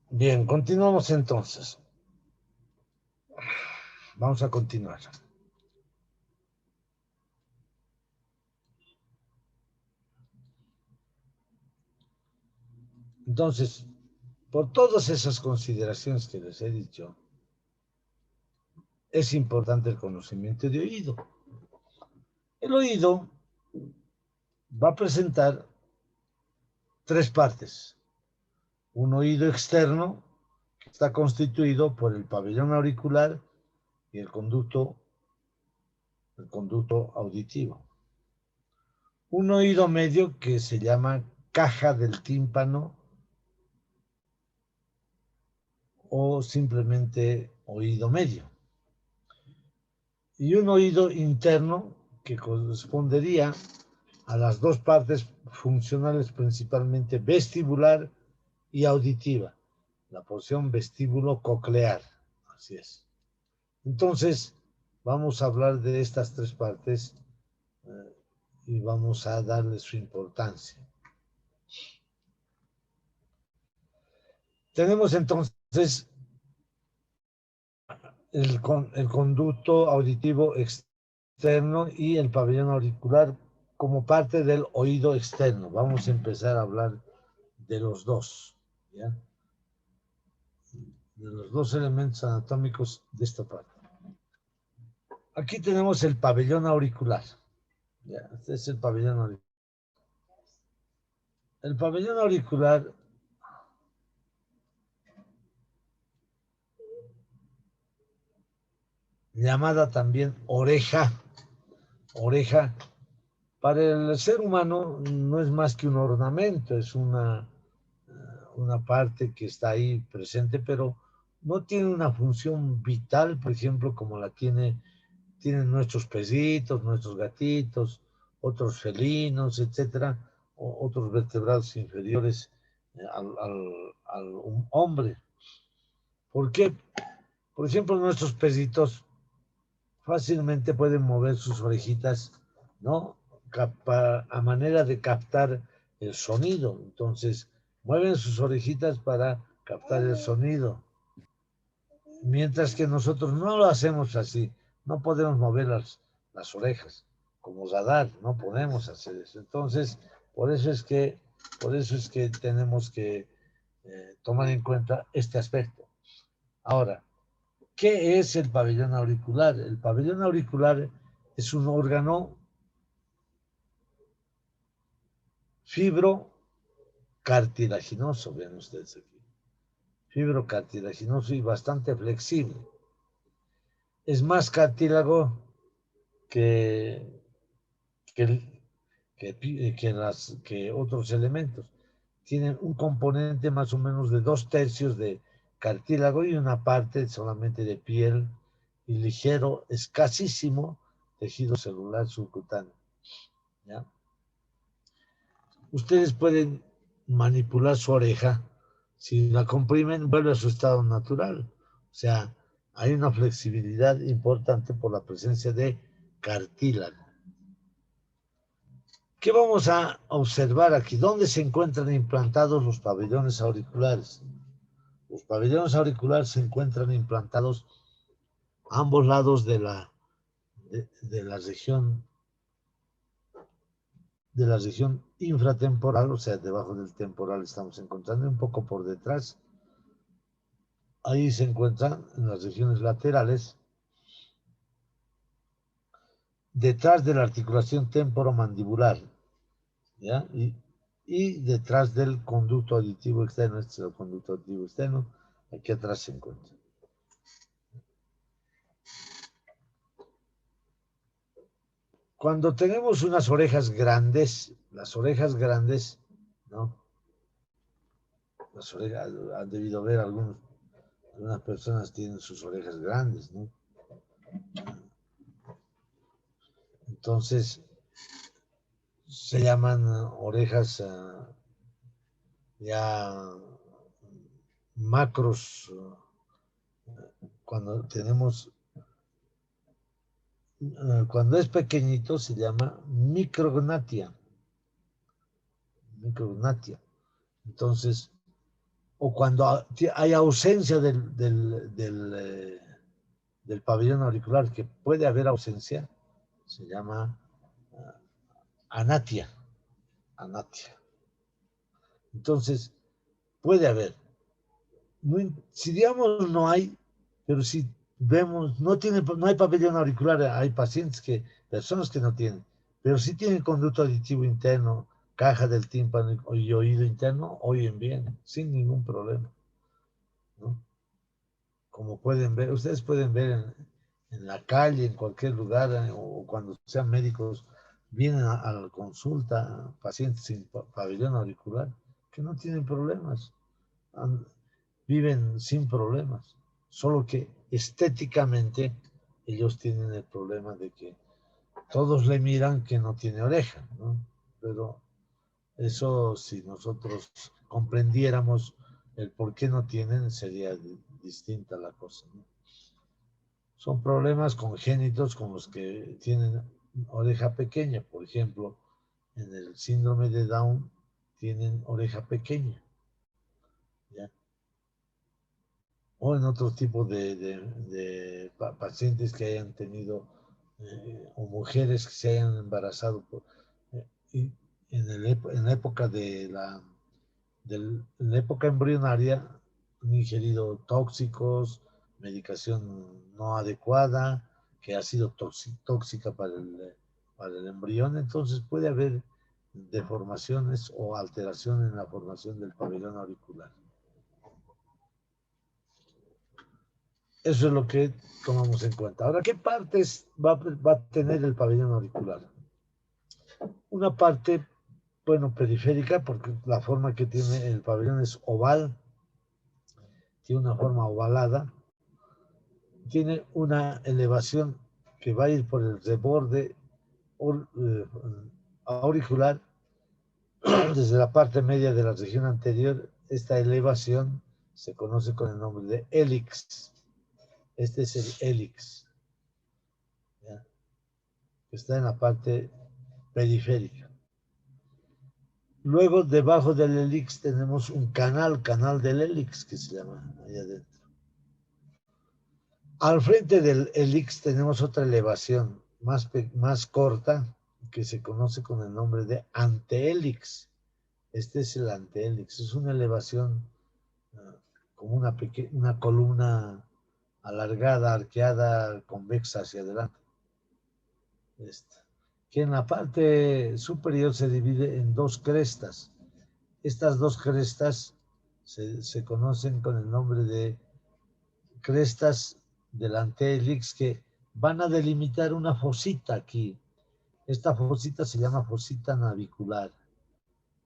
Bien, continuamos entonces. Vamos a continuar. Entonces, por todas esas consideraciones que les he dicho, es importante el conocimiento de oído. El oído va a presentar tres partes. Un oído externo, que está constituido por el pabellón auricular y el conducto auditivo. Un oído medio que se llama caja del tímpano o simplemente oído medio. Y un oído interno que correspondería a las dos partes funcionales principalmente vestibular y auditiva, la porción vestíbulo coclear. Así es. Entonces, vamos a hablar de estas tres partes y vamos a darle su importancia. Tenemos entonces el conducto auditivo externo y el pabellón auricular como parte del oído externo. Vamos a empezar a hablar de los dos, ¿ya? De los dos elementos anatómicos de esta parte. Aquí tenemos el pabellón auricular. ¿Ya? Este es el pabellón auricular. El pabellón auricular llamada también oreja. Oreja, para el ser humano no es más que un ornamento, es una parte que está ahí presente, pero no tiene una función vital, por ejemplo, como la tienen nuestros pesitos, nuestros gatitos, otros felinos, etcétera, o otros vertebrados inferiores al hombre. ¿Por qué? Por ejemplo, nuestros pesitos fácilmente pueden mover sus orejitas, ¿no? A manera de captar el sonido. Entonces, mueven sus orejitas para captar el sonido. Mientras que nosotros no lo hacemos así. No podemos mover las orejas. Como radar, no podemos hacer eso. Entonces, por eso es que tenemos que tomar en cuenta este aspecto. Ahora, ¿qué es el pabellón auricular? El pabellón auricular es un órgano fibrocartilaginoso, ven ustedes aquí, fibrocartilaginoso y bastante flexible. Es más cartílago que, que, que otros elementos. Tienen un componente más o menos de 2/3 de cartílago y una parte solamente de piel y ligero, escasísimo tejido celular subcutáneo. ¿Ya? Ustedes pueden manipular su oreja. Si la comprimen, vuelve a su estado natural. O sea, hay una flexibilidad importante por la presencia de cartílago. ¿Qué vamos a observar aquí? ¿Dónde se encuentran implantados los pabellones auriculares? Los pabellones auriculares se encuentran implantados a ambos lados de la región infratemporal, o sea, debajo del temporal estamos encontrando un poco por detrás. Ahí se encuentran en las regiones laterales, detrás de la articulación temporomandibular, ¿ya? Y detrás del conducto auditivo externo, este es el conducto auditivo externo, aquí atrás se encuentra. Cuando tenemos unas orejas grandes, las orejas grandes, ¿no? Las orejas, han debido ver algunas personas tienen sus orejas grandes, ¿no? Entonces, se llaman orejas ya macros, cuando tenemos, cuando es pequeñito se llama micrognatia. Entonces, o cuando hay ausencia del pabellón auricular, que puede haber ausencia, se llama anatia. Anatia. Entonces, puede haber. No, si digamos no hay, pero si vemos, no hay pabellón auricular, hay personas que no tienen, pero sí tienen conducto auditivo interno, caja del tímpano y oído interno, oyen bien, sin ningún problema, ¿no? Como pueden ver, ustedes pueden ver en la calle, en cualquier lugar, o cuando sean médicos, vienen a la consulta pacientes sin pabellón auricular, que no tienen problemas, viven sin problemas, solo que estéticamente ellos tienen el problema de que todos le miran que no tiene oreja, ¿no? Pero eso, si nosotros comprendiéramos el por qué no tienen, sería distinta la cosa, ¿no? Son problemas congénitos con los que tienen oreja pequeña. Por ejemplo, en el síndrome de Down tienen oreja pequeña, ¿ya? O en otro tipo de pacientes que hayan tenido, o mujeres que se hayan embarazado y en la época en la época embrionaria han ingerido tóxicos, medicación no adecuada, que ha sido tóxica para el embrión, entonces puede haber deformaciones o alteración en la formación del pabellón auricular. Eso es lo que tomamos en cuenta. Ahora, ¿qué partes va a tener el pabellón auricular? Una parte, bueno, periférica, porque la forma que tiene el pabellón es oval, tiene una forma ovalada, tiene una elevación que va a ir por el reborde auricular desde la parte media de la región anterior. Esta elevación se conoce con el nombre de hélix. Este es el hélix, ¿ya? Que está en la parte periférica. Luego, debajo del hélix tenemos un canal del hélix, que se llama ahí adentro. Al frente del hélix tenemos otra elevación más corta, que se conoce con el nombre de antehélix. Este es el antehélix, es una elevación como una columna alargada, arqueada, convexa hacia adelante. Que en la parte superior se divide en dos crestas. Estas dos crestas se conocen con el nombre de crestas del antehélix, que van a delimitar una fosita aquí. Esta fosita se llama fosita navicular.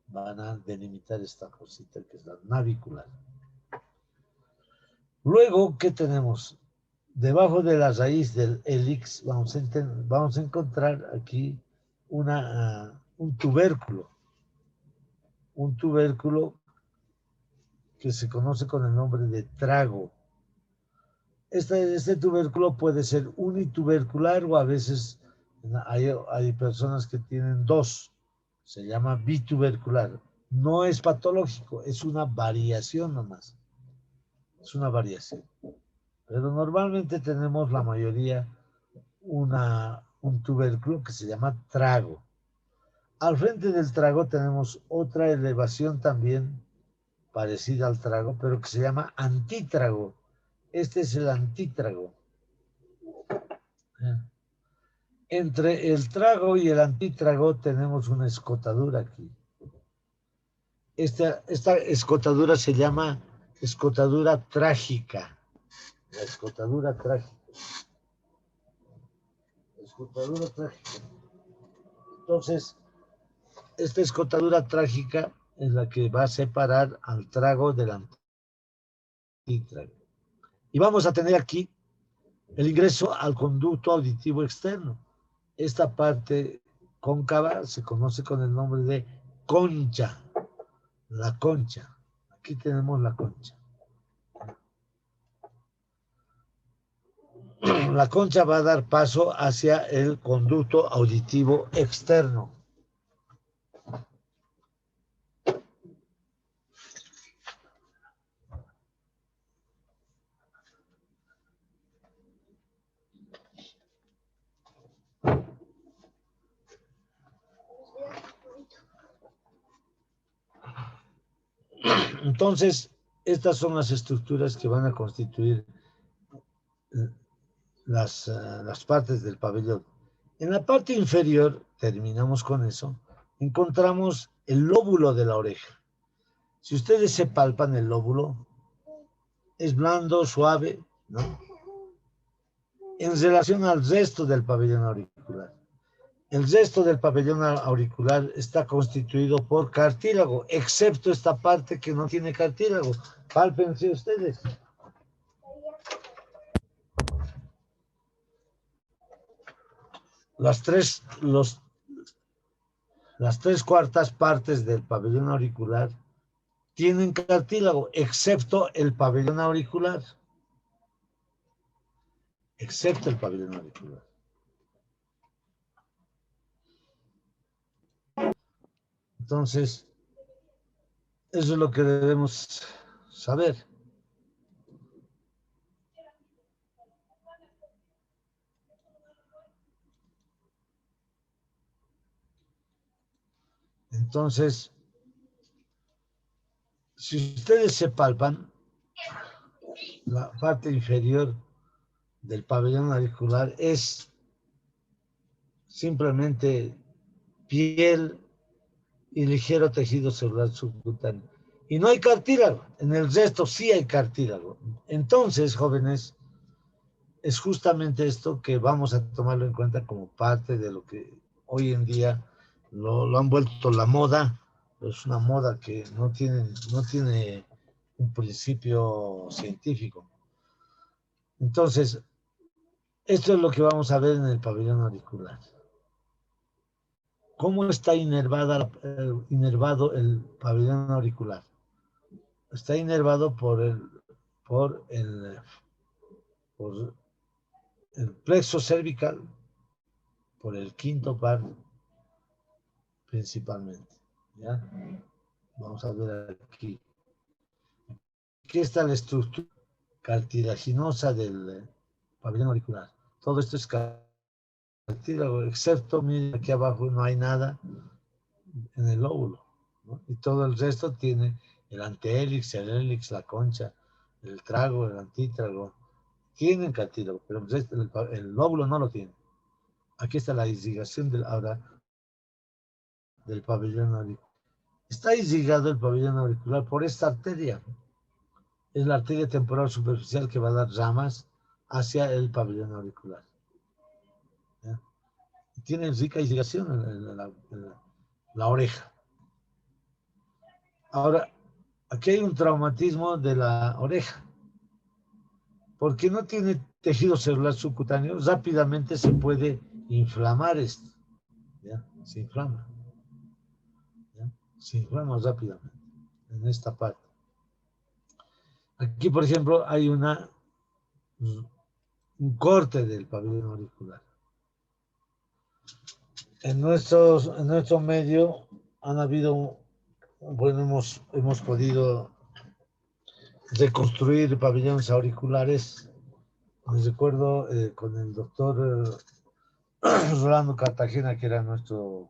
Van a delimitar esta fosita que es la navicular. Luego, ¿qué tenemos? Debajo de la raíz del hélix vamos a encontrar aquí un tubérculo. Un tubérculo que se conoce con el nombre de trago. Este tubérculo puede ser unitubercular, o a veces hay personas que tienen dos. Se llama bitubercular. No es patológico, es una variación nomás. Es una variación. Pero normalmente tenemos la mayoría un tubérculo que se llama trago. Al frente del trago tenemos otra elevación también parecida al trago, pero que se llama antítrago. Este es el antítrago. Entre el trago y el antítrago tenemos una escotadura aquí. Esta escotadura se llama escotadura trágica. La escotadura trágica. Escotadura trágica. Entonces, esta escotadura trágica es la que va a separar al trago del antítrago. Y vamos a tener aquí el ingreso al conducto auditivo externo. Esta parte cóncava se conoce con el nombre de concha. La concha. Aquí tenemos la concha. La concha va a dar paso hacia el conducto auditivo externo. Entonces, estas son las estructuras que van a constituir las partes del pabellón. En la parte inferior, terminamos con eso, encontramos el lóbulo de la oreja. Si ustedes se palpan el lóbulo, es blando, suave, ¿no? En relación al resto del pabellón auricular. El resto del pabellón auricular está constituido por cartílago, excepto esta parte que no tiene cartílago. Pálpense ustedes. Las tres cuartas partes del pabellón auricular tienen cartílago, excepto el pabellón auricular. Excepto el pabellón auricular. Entonces, eso es lo que debemos saber. Entonces, si ustedes se palpan, la parte inferior del pabellón auricular es simplemente piel y ligero tejido celular subcutáneo. Y no hay cartílago, en el resto sí hay cartílago. Entonces, jóvenes, es justamente esto que vamos a tomarlo en cuenta como parte de lo que hoy en día lo han vuelto la moda. Es una moda que no tiene un principio científico. Entonces, esto es lo que vamos a ver en el pabellón auricular. ¿Cómo está inervado el pabellón auricular? Está inervado por el plexo cervical, por el quinto par principalmente. ¿Ya? Vamos a ver aquí. Aquí está la estructura cartilaginosa del pabellón auricular. Todo esto es cartílago, excepto, miren, aquí abajo no hay nada en el lóbulo, ¿no? Y todo el resto tiene el antehélix, el hélix, la concha, el trago, el antítrago. Tienen cartílago, pero el lóbulo no lo tiene. Aquí está la irrigación del pabellón auricular. Está irrigado el pabellón auricular por esta arteria. Es la arteria temporal superficial que va a dar ramas hacia el pabellón auricular. ¿Ya? Tiene rica irrigación en la oreja. Ahora, aquí hay un traumatismo de la oreja. Porque no tiene tejido celular subcutáneo, rápidamente se puede inflamar esto. ¿Ya? Se inflama. ¿Ya? Se inflama rápidamente en esta parte. Aquí, por ejemplo, hay un corte del pabellón auricular. En nuestro medio han habido, bueno, hemos podido reconstruir pabellones auriculares. Me recuerdo con el doctor Rolando Cartagena, que era nuestro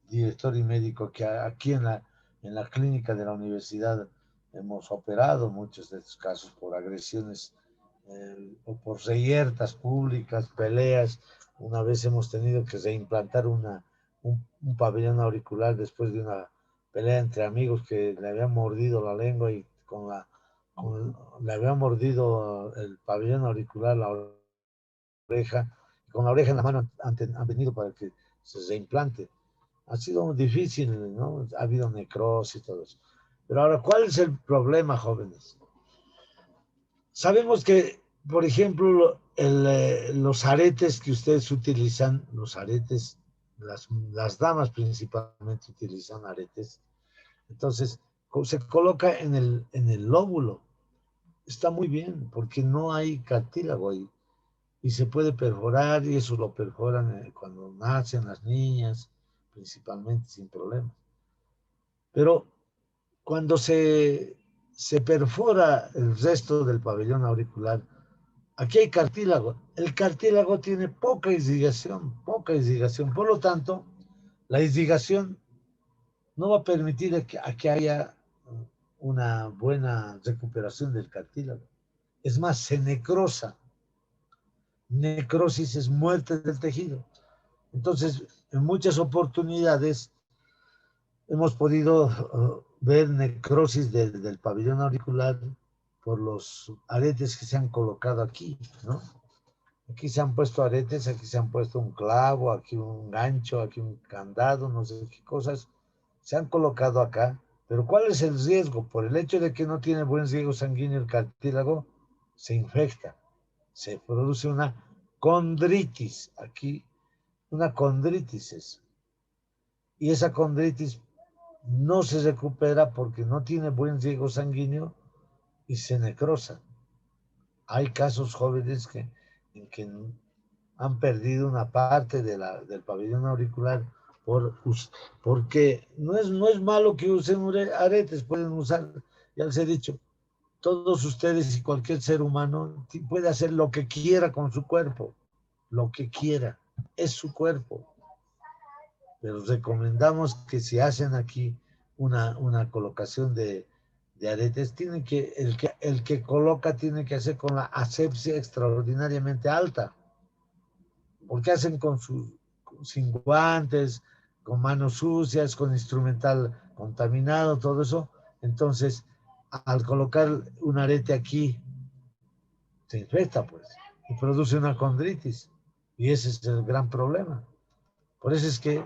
director y médico, que aquí en la clínica de la universidad hemos operado muchos de estos casos por agresiones o por reyertas públicas, peleas. Una vez hemos tenido que reimplantar un pabellón auricular después de una pelea entre amigos que le habían mordido la lengua y le habían mordido el pabellón auricular, la oreja, y con la oreja en la mano han venido para que se reimplante. Ha sido difícil, ¿no? Ha habido necrosis y todo eso. Pero ahora, ¿cuál es el problema, jóvenes? Sabemos que, por ejemplo, los aretes que ustedes utilizan, los aretes, las damas principalmente utilizan aretes, entonces se coloca en el lóbulo. Está muy bien, porque no hay cartílago ahí. Y se puede perforar, y eso lo perforan cuando nacen las niñas, principalmente sin problemas. Pero cuando se perfora el resto del pabellón auricular, aquí hay cartílago. El cartílago tiene poca irrigación, poca irrigación. Por lo tanto, la irrigación no va a permitir a que haya una buena recuperación del cartílago. Es más, se necrosa. Necrosis es muerte del tejido. Entonces, en muchas oportunidades hemos podido ver necrosis del pabellón auricular por los aretes que se han colocado aquí, ¿no? Aquí se han puesto aretes, aquí se han puesto un clavo, aquí un gancho, aquí un candado, no sé qué cosas se han colocado acá. Pero ¿cuál es el riesgo? Por el hecho de que no tiene buen riego sanguíneo el cartílago, se infecta, se produce una condritis. Aquí, una condritis es. Y esa condritis no se recupera porque no tiene buen riego sanguíneo y se necrosa. Hay casos jóvenes en que han perdido una parte del pabellón auricular porque no es malo que usen aretes, pueden usar, ya les he dicho, todos ustedes y cualquier ser humano puede hacer lo que quiera con su cuerpo, lo que quiera, es su cuerpo. Pero recomendamos que si hacen aquí una colocación de aretes, el que coloca tiene que hacer con la asepsia extraordinariamente alta, porque hacen sin guantes, con manos sucias, con instrumental contaminado, todo eso. Entonces, al colocar un arete aquí, se infecta, pues, y produce una condritis. Y ese es el gran problema. Por eso es que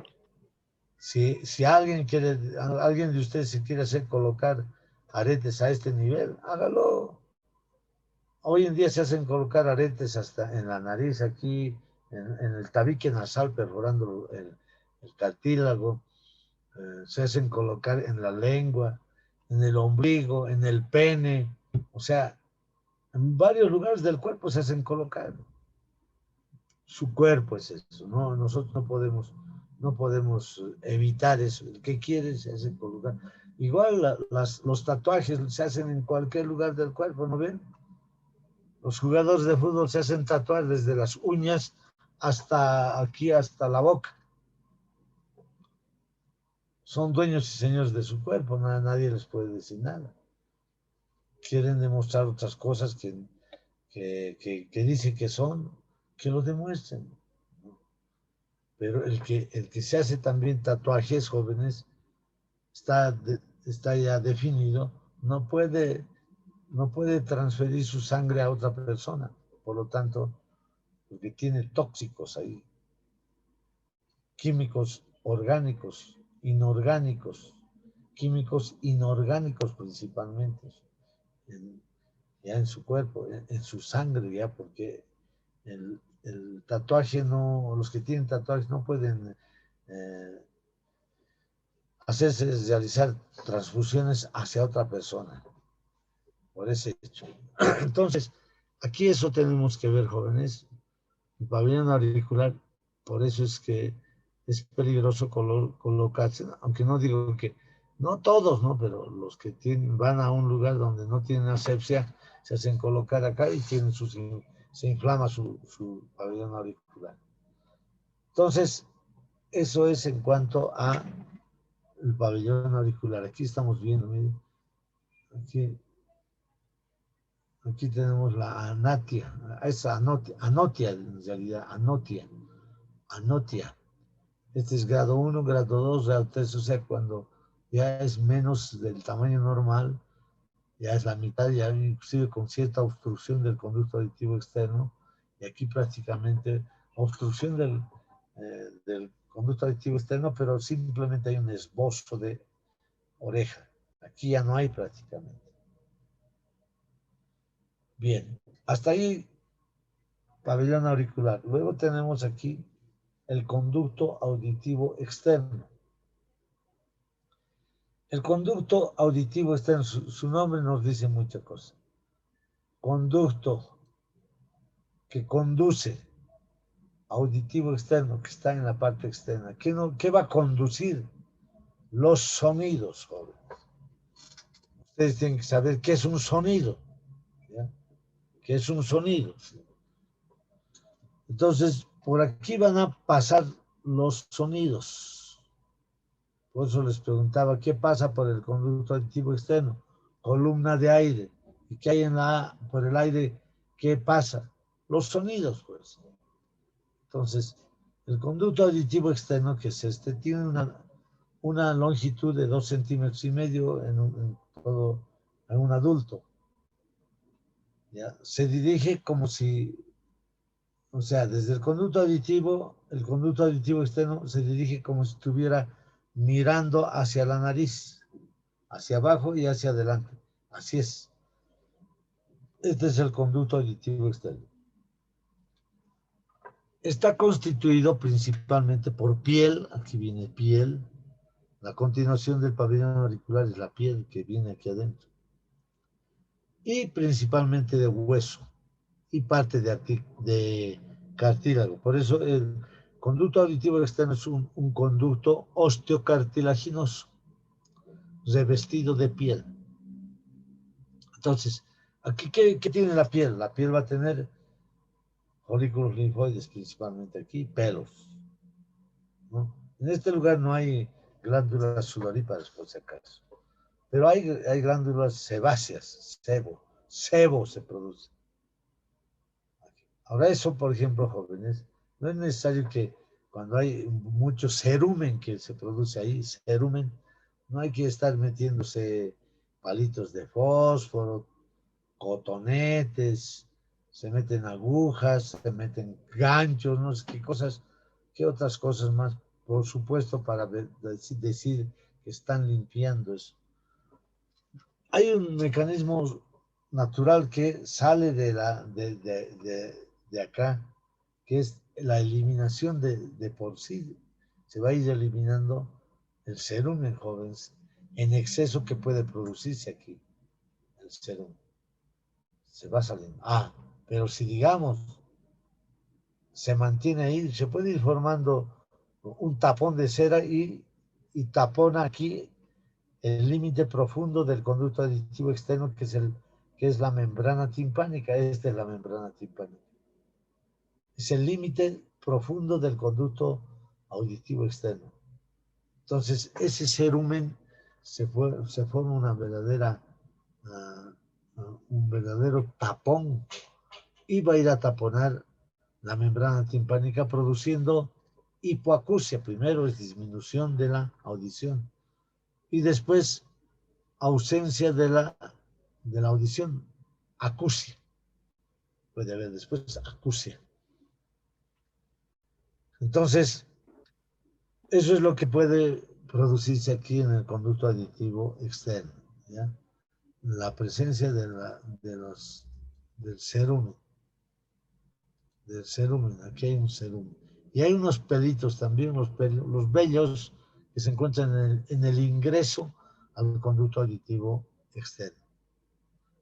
si alguien de ustedes se quiere hacer colocar aretes a este nivel, hágalo. Hoy en día se hacen colocar aretes hasta en la nariz, aquí, en el tabique nasal, perforando el cartílago. Se hacen colocar en la lengua, en el ombligo, en el pene. O sea, en varios lugares del cuerpo se hacen colocar. Su cuerpo es eso, ¿no? Nosotros no podemos evitar eso. El que quiere se hace colocar. Igual los tatuajes se hacen en cualquier lugar del cuerpo, ¿no ven? Los jugadores de fútbol se hacen tatuar desde las uñas hasta aquí, hasta la boca. Son dueños y señores de su cuerpo, nadie les puede decir nada. Quieren demostrar otras cosas que dicen que son, que lo demuestren. Pero el que se hace también tatuajes jóvenes está, está ya definido, no puede transferir su sangre a otra persona. Por lo tanto, porque tiene tóxicos ahí, químicos orgánicos, inorgánicos, químicos inorgánicos principalmente, en, ya en su cuerpo, en su sangre, ya, porque el tatuaje no, los que tienen tatuajes no pueden realizar transfusiones hacia otra persona, por ese hecho. Entonces, aquí eso tenemos que ver, jóvenes, el pabellón auricular, por eso es que es peligroso colocarse, aunque no digo que, no todos, ¿no? Pero los que van a un lugar donde no tienen asepsia, se hacen colocar acá y se inflama su pabellón auricular. Entonces, eso es en cuanto a el pabellón auricular. Aquí estamos viendo, miren, aquí tenemos la anatia, esa anotia en realidad, anotia. Este es grado 1, grado 2, grado 3, o sea, cuando ya es menos del tamaño normal, ya es la mitad, ya inclusive con cierta obstrucción del conducto auditivo externo, y aquí prácticamente obstrucción del conducto auditivo externo, pero simplemente hay un esbozo de oreja. Aquí ya no hay prácticamente. Bien, hasta ahí pabellón auricular. Luego tenemos aquí el conducto auditivo externo. El conducto auditivo externo, su nombre nos dice muchas cosas. Conducto que conduce, auditivo externo, que está en la parte externa. ¿Qué va a conducir? Los sonidos, jóvenes. Ustedes tienen que saber qué es un sonido. ¿Ya? ¿Qué es un sonido? Entonces, por aquí van a pasar los sonidos. Por eso les preguntaba, ¿qué pasa por el conducto auditivo externo? columna de aire. ¿Y qué hay por el aire? ¿Qué pasa? Los sonidos, pues. Entonces, el conducto auditivo externo, que es este, tiene una longitud de 2,5 centímetros en un adulto. ¿Ya? Se dirige como si, o sea, desde el conducto auditivo externo se dirige como si estuviera mirando hacia la nariz, hacia abajo y hacia adelante. Así es. Este es el conducto auditivo externo. Está constituido principalmente por piel, aquí viene piel, la continuación del pabellón auricular es la piel que viene aquí adentro, y principalmente de hueso y parte de cartílago. Por eso el conducto auditivo externo es un conducto osteocartilaginoso, revestido de piel. Entonces, aquí, ¿qué tiene la piel? La piel va a tener folículos linfoides, principalmente aquí, pelos, ¿no? En este lugar no hay glándulas sudoríparas, por si acaso, pero hay glándulas sebáceas, sebo se produce. Ahora eso, por ejemplo, jóvenes, no es necesario que cuando hay mucho cerumen que se produce ahí, cerumen, no hay que estar metiéndose palitos de fósforo, cotonetes, se meten agujas, se meten ganchos, no sé qué cosas, qué otras cosas más, por supuesto, para decir que están limpiando eso. Hay un mecanismo natural que sale de acá, que es la eliminación de por sí. Se va a ir eliminando el cerumen, jóvenes, en exceso que puede producirse aquí, el cerumen. Se va saliendo. Pero si digamos, se mantiene ahí, se puede ir formando un tapón de cera y tapona aquí el límite profundo del conducto auditivo externo, que es la membrana timpánica. Esta es la membrana timpánica. Es el límite profundo del conducto auditivo externo. Entonces, ese cerumen se forma un verdadero tapón y va a ir a taponar la membrana timpánica, produciendo hipoacusia. Primero es disminución de la audición y después ausencia de la audición, acusia. Puede haber después acusia. Entonces, eso es lo que puede producirse aquí en el conducto auditivo externo, ¿ya? La presencia del cerumen. Aquí hay un cerumen. Y hay unos pelitos también, los vellos que se encuentran en el ingreso al conducto auditivo externo,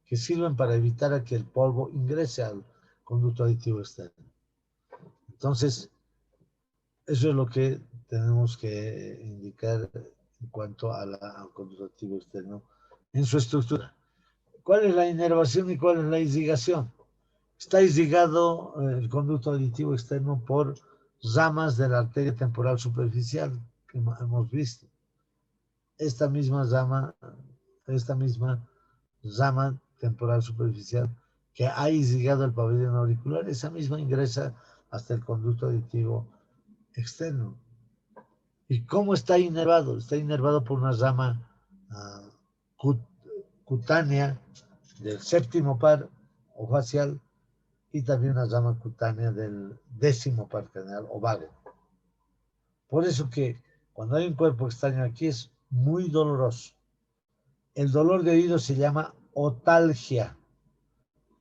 que sirven para evitar a que el polvo ingrese al conducto auditivo externo. Entonces, eso es lo que tenemos que indicar en cuanto al conducto auditivo externo en su estructura. ¿Cuál es la inervación y cuál es la irrigación? Está irrigado el conducto auditivo externo por ramas de la arteria temporal superficial que hemos visto. Esta misma rama temporal superficial que ha irrigado el pabellón auricular, esa misma ingresa hasta el conducto auditivo externo. ¿Y cómo está inervado? Está inervado por una rama cutánea del séptimo par o facial y también una rama cutánea del 10º par craneal o vago. Por eso que cuando hay un cuerpo extraño aquí es muy doloroso. El dolor de oído se llama otalgia.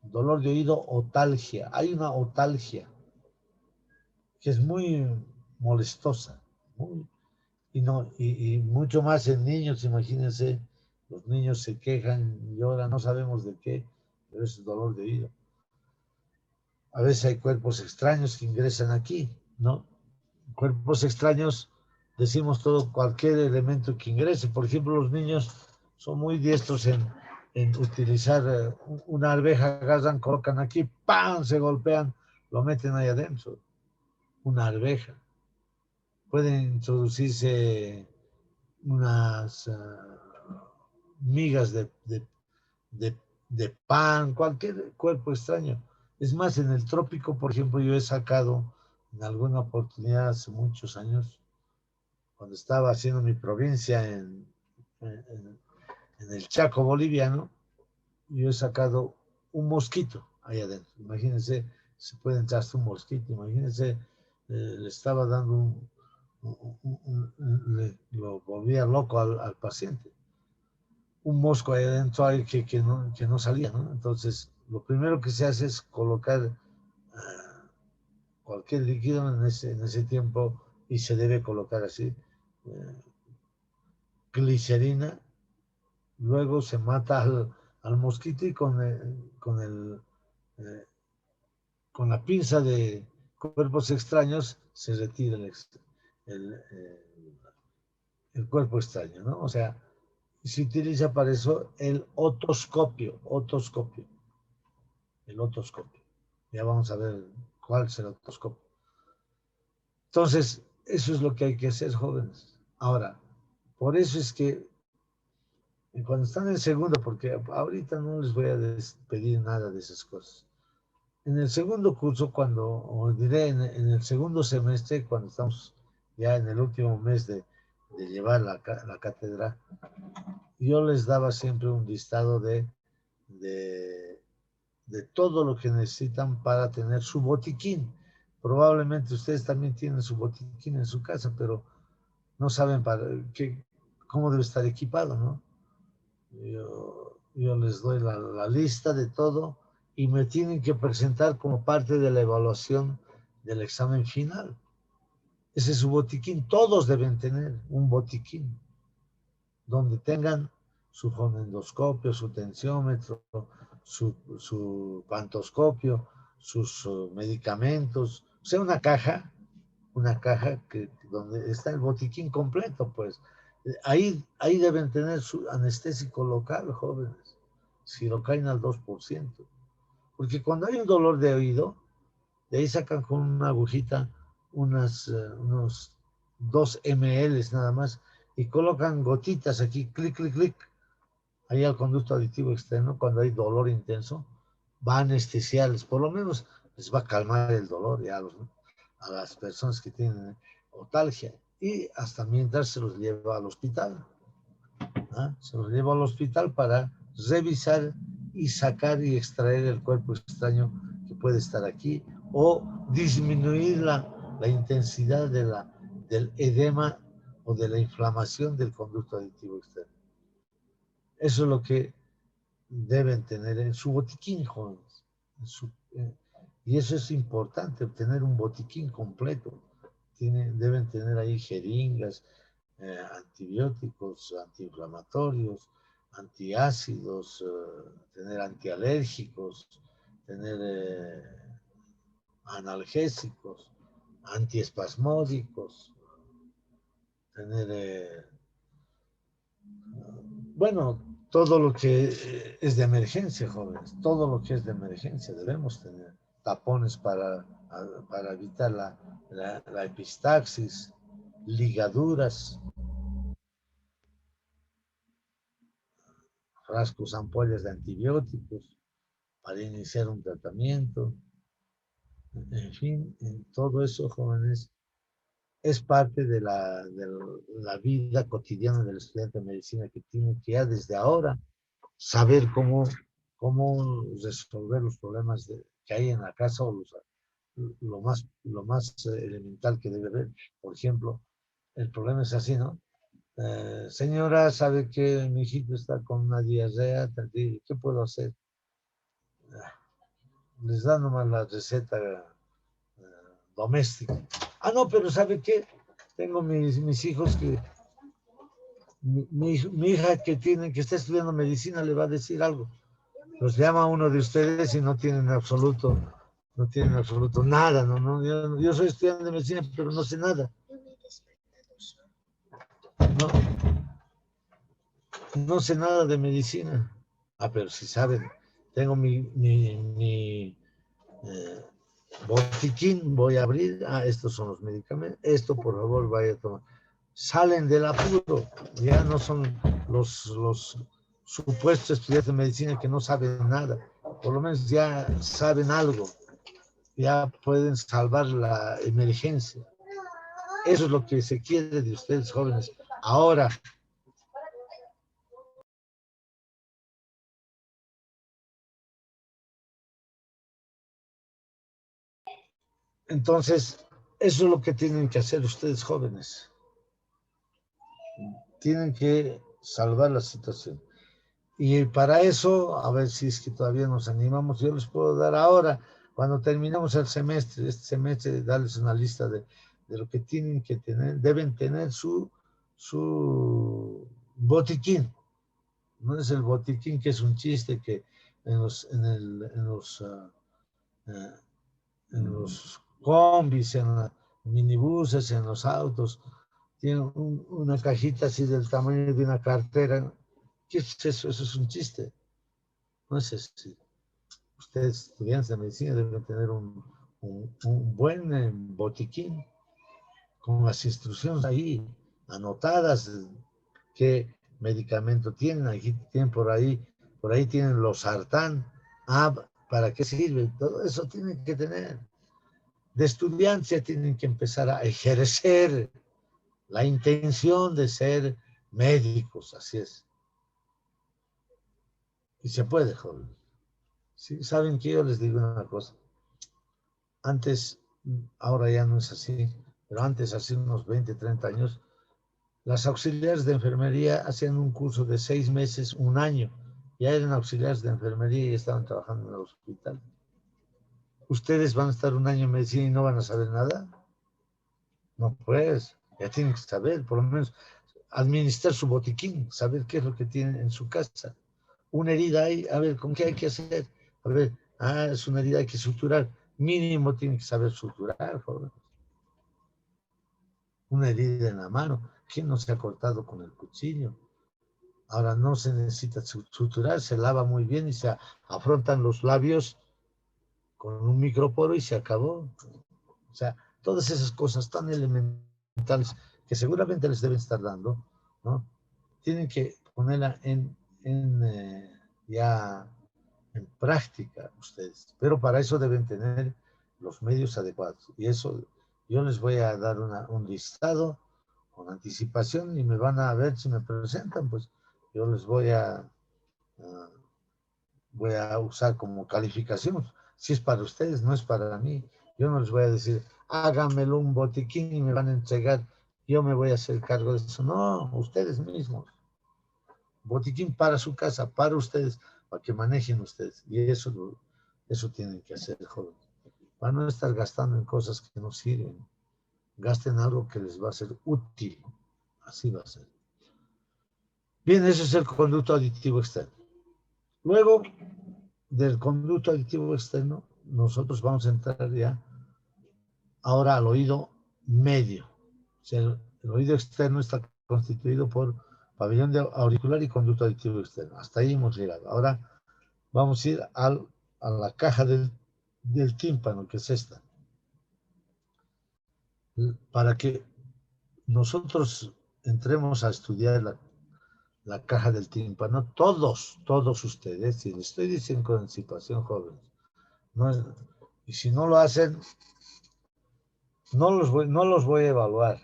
Dolor de oído, otalgia. Hay una otalgia que es muy molestosa. Y mucho más en niños, imagínense, los niños se quejan, lloran, no sabemos de qué, pero es dolor de oído. A veces hay cuerpos extraños que ingresan aquí, ¿no? Cuerpos extraños, decimos cualquier elemento que ingrese. Por ejemplo, los niños son muy diestros en utilizar una arveja, agarran, colocan aquí, ¡pam!, se golpean, lo meten ahí adentro. Una arveja. Pueden introducirse unas migas de pan, cualquier cuerpo extraño. Es más, en el trópico, por ejemplo, yo he sacado en alguna oportunidad hace muchos años, cuando estaba haciendo mi provincia en el Chaco boliviano, yo he sacado un mosquito ahí adentro. Imagínense, se puede entrar hasta un mosquito. Imagínense, le estaba dando lo volvía loco al paciente. Un mosco ahí adentro que no salía, ¿no? Entonces, lo primero que se hace es colocar cualquier líquido en ese tiempo, y se debe colocar así, glicerina. Luego se mata al mosquito, y eh, con la pinza de cuerpos extraños se retira el, el cuerpo extraño, ¿no? O sea, se utiliza para eso el otoscopio. El otoscopio. Ya vamos a ver cuál es el otoscopio. Entonces, eso es lo que hay que hacer, jóvenes. Ahora, por eso es que cuando están en el segundo, porque ahorita no les voy a pedir nada de esas cosas. En el segundo curso, o diré en el segundo semestre, cuando estamos ya en el último mes de llevar la cátedra, yo les daba siempre un listado de, de todo lo que necesitan para tener su botiquín. Probablemente ustedes también tienen su botiquín en su casa, pero no saben cómo debe estar equipado, ¿no? Yo les doy la lista de todo, y me tienen que presentar como parte de la evaluación del examen final. Ese es su botiquín. Todos deben tener un botiquín donde tengan su fonendoscopio, su tensiómetro, su pantoscopio, sus medicamentos. O sea, una caja donde está el botiquín completo, pues. Ahí deben tener su anestésico local, jóvenes, si lo caen al 2%. Porque cuando hay un dolor de oído, de ahí sacan con una agujita unos 2 ml nada más, y colocan gotitas aquí, clic, clic, clic, ahí al conducto auditivo externo. Cuando hay dolor intenso, va a anestesiarles, por lo menos les va a calmar el dolor ya a las personas que tienen otalgia, y hasta mientras se los lleva al hospital. Se los lleva al hospital para revisar y sacar y extraer el cuerpo extraño que puede estar aquí, o disminuir la intensidad del edema o de la inflamación del conducto auditivo externo. Eso es lo que deben tener en su botiquín, jóvenes. Y eso es importante, tener un botiquín completo. Deben tener ahí jeringas, antibióticos, antiinflamatorios, antiácidos, tener antialérgicos, tener analgésicos, antiespasmódicos, tener, bueno, todo lo que es de emergencia, jóvenes, todo lo que es de emergencia debemos tener. Tapones para evitar la epistaxis, ligaduras, frascos, ampollas de antibióticos para iniciar un tratamiento. En fin, todo eso, jóvenes, es parte de la vida cotidiana del estudiante de medicina, que tiene que ya desde ahora saber cómo resolver los problemas que hay en la casa, o lo más elemental que debe haber. Por ejemplo, el problema es así, ¿no? Señora, ¿sabe que mi hijito está con una diarrea terrible? ¿Qué puedo hacer? Les dan nomás la receta doméstica. No, pero ¿sabe qué? Tengo mis hijos mi hija que está estudiando medicina le va a decir algo. Los llama uno de ustedes y no tienen absoluto nada, ¿no? Yo soy estudiante de medicina, pero no sé nada. No sé nada de medicina. Pero si saben, tengo mi botiquín, voy a abrir. Estos son los medicamentos. Esto, por favor, vaya a tomar. Salen del apuro. Ya no son supuestos estudiantes de medicina que no saben nada, por lo menos ya saben algo, ya pueden salvar la emergencia. Eso es lo que se quiere de ustedes, jóvenes. Ahora, entonces, eso es lo que tienen que hacer ustedes, jóvenes. Tienen que salvar la situación. Y para eso, a ver si es que todavía nos animamos, yo les puedo dar ahora, cuando terminamos el semestre, este semestre, darles una lista de lo que tienen que tener, deben tener su botiquín. No es el botiquín que es un chiste que uh, en los combis, en los minibuses, en los autos, tienen una cajita así del tamaño de una cartera. ¿Qué es eso? Eso es un chiste. No es así. Ustedes, estudiantes de medicina, deben tener un buen botiquín con las instrucciones ahí anotadas, qué medicamento tienen, aquí tienen por ahí tienen los sartán, ¿para qué sirve? Todo eso tienen que tener. De estudiantes ya tienen que empezar a ejercer la intención de ser médicos, así es. Y se puede, joven. ¿Sí? ¿Saben que yo les digo una cosa? Antes, ahora ya no es así, pero antes, hace unos 20, 30 años, las auxiliares de enfermería hacían un curso de 6 meses, un año. Ya eran auxiliares de enfermería y estaban trabajando en el hospital. ¿Ustedes van a estar un año en medicina y no van a saber nada? No, pues, ya tienen que saber, por lo menos, administrar su botiquín, saber qué es lo que tienen en su casa. Una herida ahí, a ver, ¿con qué hay que hacer? A ver, es una herida, hay que suturar. Mínimo tienen que saber suturar, joder. Una herida en la mano. ¿Quién no se ha cortado con el cuchillo? Ahora no se necesita suturar, se lava muy bien y se afrontan los labios con un microporo y se acabó. O sea, todas esas cosas tan elementales que seguramente les deben estar dando, ¿no? Tienen que ponerla ya en práctica ustedes. Pero para eso deben tener los medios adecuados. Y eso yo les voy a dar un listado con anticipación y me van a ver si me presentan, pues yo les voy a usar como calificación. Si es para ustedes, no es para mí. Yo no les voy a decir, háganmelo un botiquín y me van a entregar. Yo me voy a hacer cargo de eso. No, ustedes mismos. Botiquín para su casa, para ustedes, para que manejen ustedes. Y eso tienen que hacer, jóvenes. Para no estar gastando en cosas que no sirven. Gasten algo que les va a ser útil. Así va a ser. Bien, eso es el conducto auditivo externo. Luego del conducto auditivo externo, nosotros vamos a entrar ya ahora al oído medio. O sea, el oído externo está constituido por pabellón de auricular y conducto auditivo externo. Hasta ahí hemos llegado. Ahora vamos a ir a la caja del tímpano, que es esta. Para que nosotros entremos a estudiar la caja del tímpano, todos ustedes, y les estoy diciendo con anticipación, jóvenes, no es, y si no lo hacen, no los voy a evaluar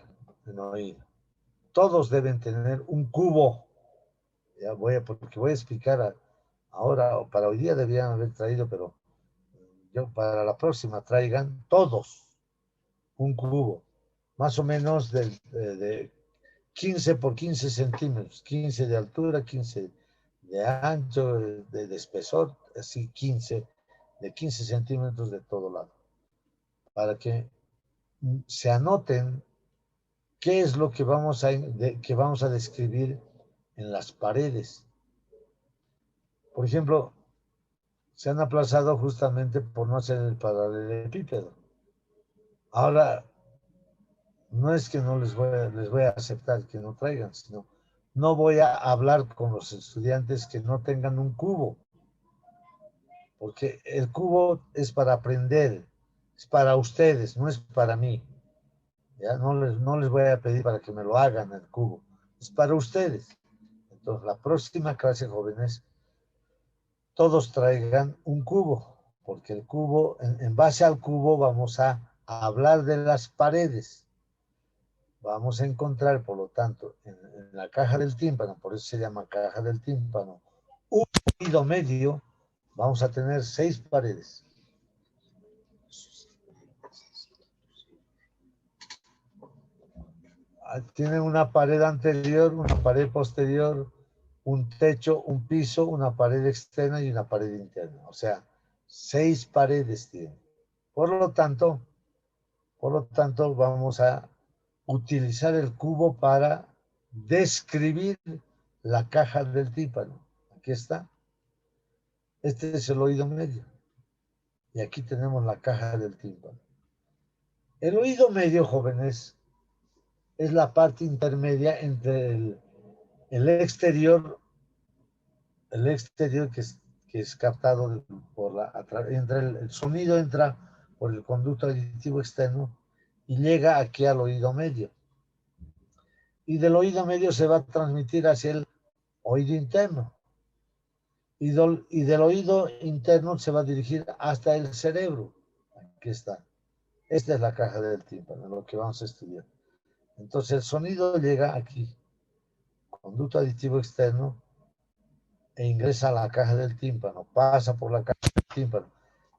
en oído. Todos deben tener un cubo. Porque voy a explicar ahora, o para hoy día debían haber traído, pero yo para la próxima traigan todos un cubo, más o menos de 15 por 15 centímetros, 15 de altura, 15 de ancho, de espesor, así 15, de 15 centímetros de todo lado, para que se anoten qué es lo que vamos a describir en las paredes. Por ejemplo, se han aplazado justamente por no hacer el paralelepípedo. Ahora, no es que no les voy a aceptar que no traigan, sino no voy a hablar con los estudiantes que no tengan un cubo, porque el cubo es para aprender, es para ustedes, no es para mí. Ya no les voy a pedir para que me lo hagan el cubo, es para ustedes. Entonces, la próxima clase, jóvenes, todos traigan un cubo, porque el cubo, en base al cubo vamos a hablar de las paredes. Vamos a encontrar, por lo tanto, en la caja del tímpano, por eso se llama caja del tímpano, un oído medio, vamos a tener 6 paredes. Tiene una pared anterior, una pared posterior, un techo, un piso, una pared externa y una pared interna. O sea, 6 paredes tiene. Por lo tanto, vamos a utilizar el cubo para describir la caja del tímpano. Aquí está. Este es el oído medio. Y aquí tenemos la caja del tímpano. El oído medio, jóvenes, es la parte intermedia entre el exterior que es captado por el sonido entra por el conducto auditivo externo y llega aquí al oído medio. Y del oído medio se va a transmitir hacia el oído interno. Y del oído interno se va a dirigir hasta el cerebro. Aquí está. Esta es la caja del tímpano, lo que vamos a estudiar. Entonces el sonido llega aquí, conducto aditivo externo, e ingresa a la caja del tímpano, pasa por la caja del tímpano.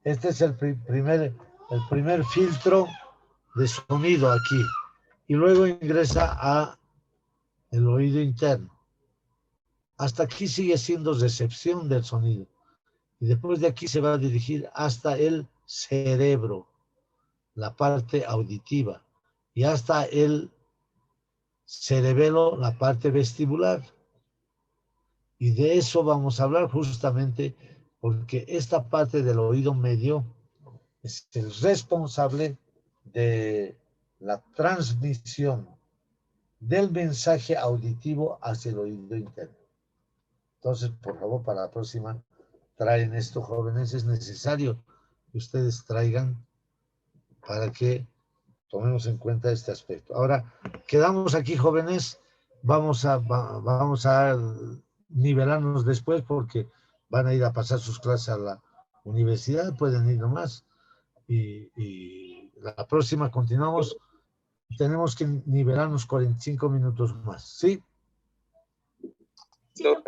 Este es el primer filtro de sonido aquí. Y luego ingresa a el oído interno. Hasta aquí sigue siendo recepción del sonido. Y después de aquí se va a dirigir hasta el cerebro, la parte auditiva, y hasta el cerebelo, la parte vestibular. Y de eso vamos a hablar justamente porque esta parte del oído medio es el responsable de la transmisión del mensaje auditivo hacia el oído interno. Entonces, por favor, para la próxima, traen esto, jóvenes. Es necesario que ustedes traigan para que tomemos en cuenta este aspecto. Ahora, quedamos aquí, jóvenes. Vamos a nivelarnos después porque van a ir a pasar sus clases a la universidad, pueden ir nomás. Y la próxima continuamos. Tenemos que nivelarnos 45 minutos más, ¿sí? Doctor.